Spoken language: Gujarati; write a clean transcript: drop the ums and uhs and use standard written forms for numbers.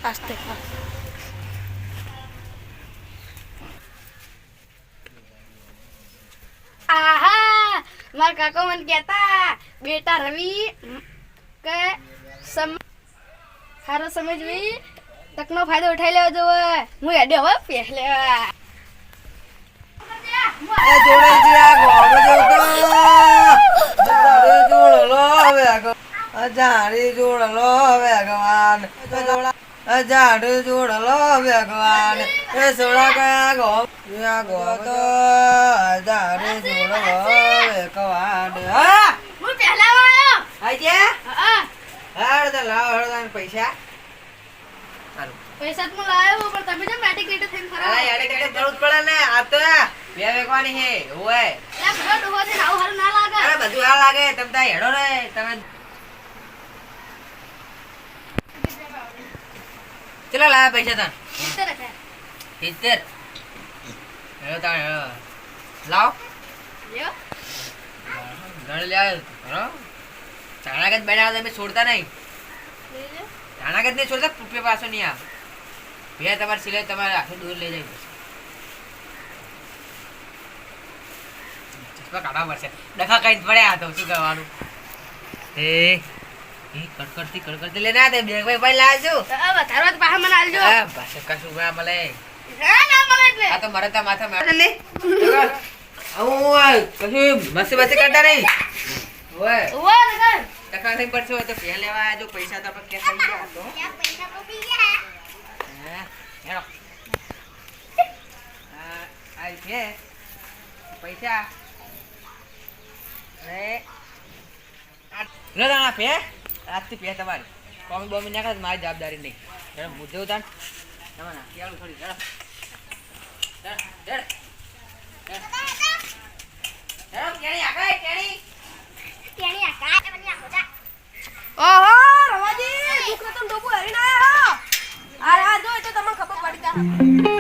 Aste. આહા મારા કાકા મને કહેતા બેટા રવિ કે સારો સમજવી તકનો ફાયદો ઉઠાઈ લેવો જોઈએ હું હેડે હવે પહેલે એ જોડે છે આ ગોળો જોડલો હવે અજાણી જોડલો હવે ભગવાન અજાણી જોડલો ભગવાન એ સોડા કયા ગો તો અજાણી જોડલો ભગવાન હા હું પહેલા આવ્યો આજે હા હાડ તો લાવ હળદાન પૈસા પૈસા તો લાવ્યો પણ તમે જો મેટિક રેટ થઈને ફરો અલા યાડે કેડે જરૂર પડે ને આ તો બે વેકવાની હે ઓય લા ઘર ડોહો છે આવું હારું ના લાગે અરે બધું આ લાગે તમ તા હેડો ને તમે ચલો લાયા પૈસા તન 70 હેડો તા હેડો લાવ લ્યો ગણ લે હેડો ચાણાગત બેઠા તમે છોડતા નહીં ચાણાગત નહીં છોડતા રૂપિયા પાછો નહીં આ બે તમારે સિલાઈ તમારે આખી દૂર લઈ જાય ચશ્મા કાઢવા પડશે ડખા કઈ પડ્યા તો શું કરવાનું એ કડકડતી લેના તે બે ભાઈ લાવજો વધારો તો પાહા મને આલજો હા બસ કશું ના મળે હા ના મળે એટલે આ તો મરે તો માથા મારે લે આવું કશું મસ્તી મસ્તી કરતા નહીં ઓય ઓય નગર ટકા થઈ પડશે તો પે લેવા જો પૈસા તો આપણે કેસ આવી ગયા તો પૈસા તો પી ગયા હા હેડો આ છે પૈસા લે દાણા પે આજથી પે તમારી કોમી બોમી નાખે મારી જવાબદારી નહીં હેડો મુદ્દે ઉતાર તમે ના કેળું થોડી હેડો હેડ કેણી આકાય કેણી ઓહો રવાજી દુખરો તો ડોબો હરીને આયો આ જો તો તમને ખબર પડી જા